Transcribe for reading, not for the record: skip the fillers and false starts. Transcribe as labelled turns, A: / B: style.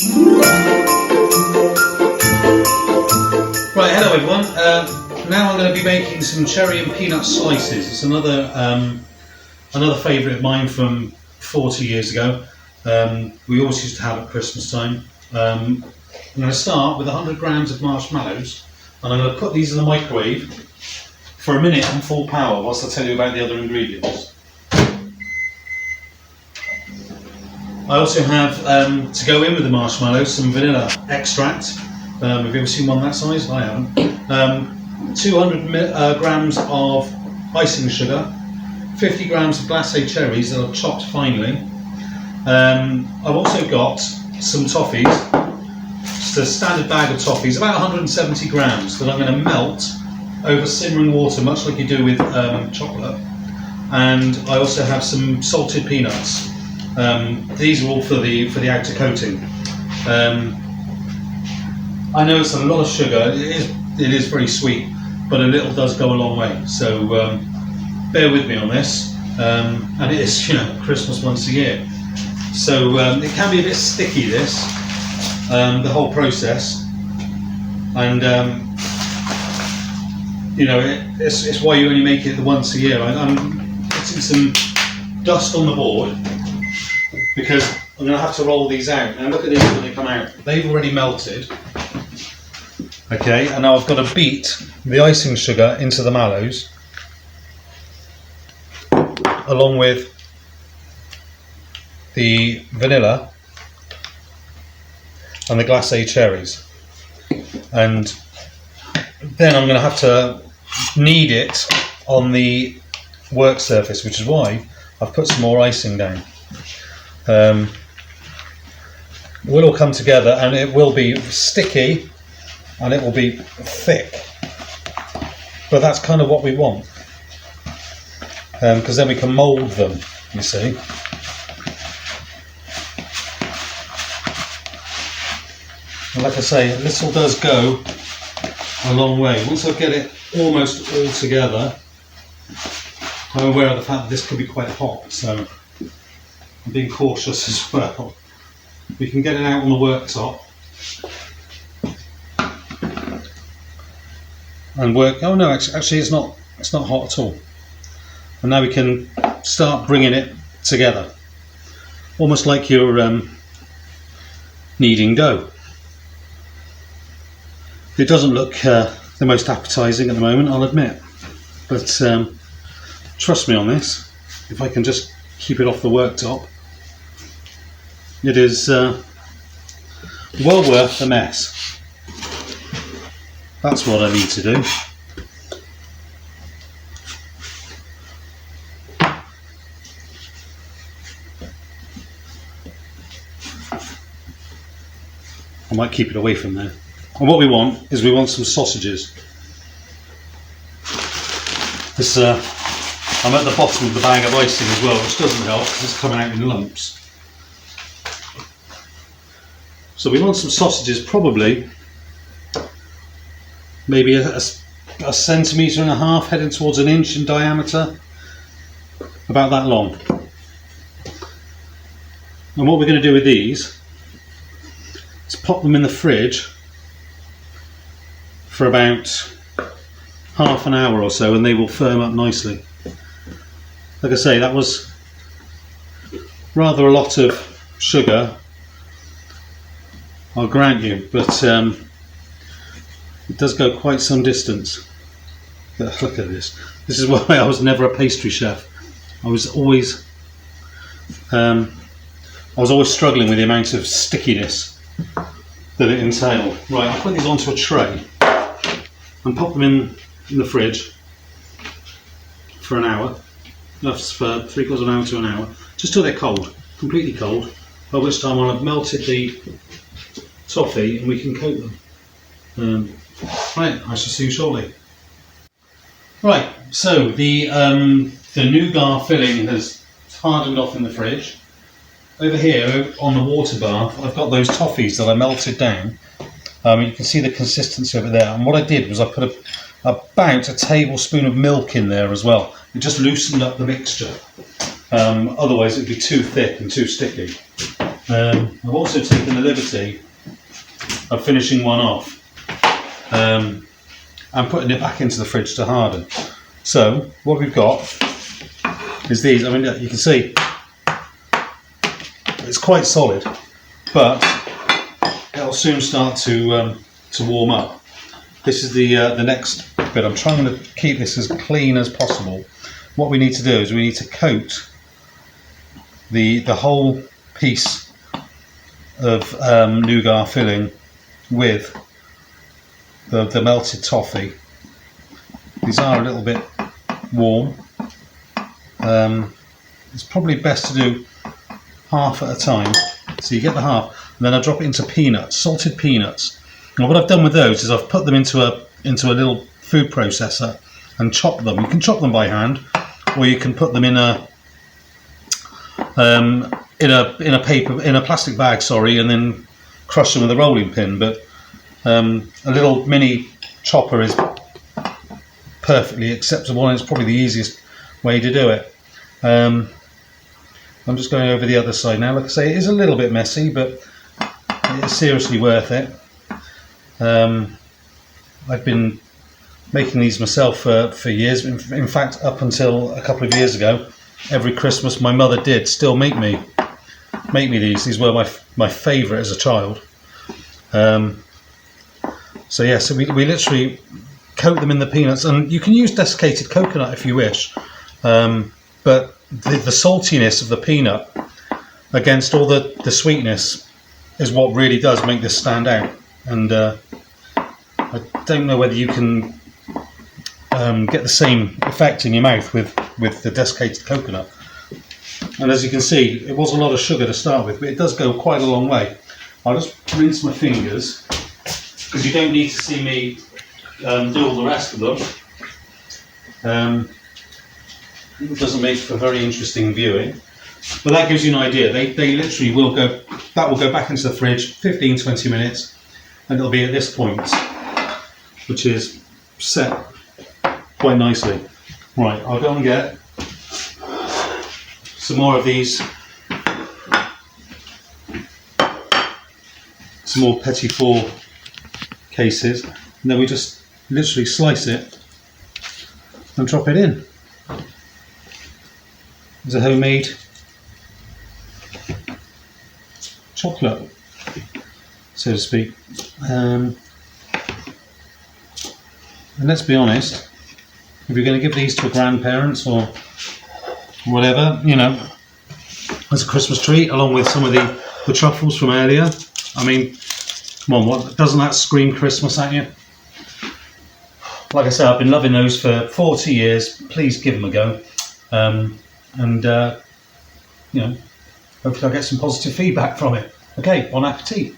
A: Right, hello everyone. Now I'm going to be making some cherry and peanut slices. It's another favourite of mine from 40 years ago. We always used to have at Christmas time. I'm going to start with 100 grams of marshmallows, and I'm going to put these in the microwave for a minute on full power whilst I tell you about the other ingredients. I also have, to go in with the marshmallows, some vanilla extract. Have you ever seen one that size? I haven't. 200 grams of icing sugar, 50 grams of glacé cherries that I've chopped finely. I've also got some toffees, just a standard bag of toffees, about 170 grams that I'm going to melt over simmering water, much like you do with chocolate. And I also have some salted peanuts. These are all for the outer coating. I know it's a lot of sugar. It is very sweet, but a little does go a long way. So bear with me on this. And it is, Christmas once a year, so it can be a bit sticky. This the whole process, and it's why you only make it the once a year. I'm putting some dust on the board because I'm going to have to roll these out. Now look at these when they come out. They've already melted. Okay, and now I've got to beat the icing sugar into the mallows, along with the vanilla and the glacé cherries. And then I'm going to have to knead it on the work surface, which is why I've put some more icing down. It will all come together and it will be sticky and it will be thick, but that's kind of what we want, because then we can mould them, you see. And like I say, a little does go a long way. Once I get it almost all together, I'm aware of the fact that this could be quite hot, so I'm being cautious as well. We can get it out on the worktop and work. Oh no, actually it's not hot at all. And now we can start bringing it together, almost like you're kneading dough. It doesn't look the most appetizing at the moment, I'll admit, but trust me on this. If I can just keep it off the worktop, it is well worth the mess. That's what I need to do. I might keep it away from there. And what we want is some sausages. This, I'm at the bottom of the bag of icing as well, which doesn't help because it's coming out in lumps. So we want some sausages, probably maybe a centimetre and a half, heading towards an inch in diameter, about that long. And what we're going to do with these is pop them in the fridge for about half an hour or so, and they will firm up nicely. Like I say, that was rather a lot of sugar, I'll grant you, but it does go quite some distance. But look at this. This is why I was never a pastry chef. I was always struggling with the amount of stickiness that it entailed. Right, I'll put these onto a tray and pop them in the fridge for an hour. That's for 3/4 of an hour to an hour, just till they're cold, completely cold, by which time I'll have melted the toffee and we can coat them. Right, I shall see you shortly. Right, so the nougat filling has hardened off in the fridge. Over here on the water bath, I've got those toffees that I melted down. You can see the consistency of it there. And what I did was I put about a tablespoon of milk in there as well. It just loosened up the mixture. Otherwise, it would be too thick and too sticky. I've also taken the liberty of finishing one off and putting it back into the fridge to harden. So what we've got is these. I mean, you can see it's quite solid, but it'll soon start to warm up. This is the next bit. I'm trying to keep this as clean as possible. What we need to do is we need to coat the whole piece of nougat filling with the melted toffee. These are a little bit warm. It's probably best to do half at a time. So you get the half, and then I drop it into peanuts, salted peanuts. And what I've done with those is I've put them into a little food processor and chop them. You can chop them by hand, or you can put them in a plastic bag, and then crush them with a rolling pin. But a little mini chopper is perfectly acceptable, and it's probably the easiest way to do it. I'm just going over the other side now. Like I say, it is a little bit messy, but it is seriously worth it. I've been making these myself for years. In fact, up until a couple of years ago, every Christmas my mother did still make me these. These were my favourite as a child. So we literally coat them in the peanuts, and you can use desiccated coconut if you wish, but the saltiness of the peanut against all the sweetness is what really does make this stand out. And I don't know whether you can get the same effect in your mouth with the desiccated coconut. And as you can see, it was a lot of sugar to start with, but it does go quite a long way. I'll just rinse my fingers, because you don't need to see me do all the rest of them. It doesn't make for very interesting viewing, but that gives you an idea. They literally will go back into the fridge 15-20 minutes, and it'll be at this point, which is set quite nicely. Right, I'll go and get some more of these, some more petit four cases, and then we just literally slice it and drop it in. It's a homemade chocolate, so to speak. And let's be honest, if you're going to give these to a grandparents or whatever, as a Christmas treat, along with some of the truffles from earlier, I mean, come on, what doesn't that scream Christmas at you? Like I said, I've been loving those for 40 years. Please give them a go. Hopefully I'll get some positive feedback from it. Okay, bon appetit.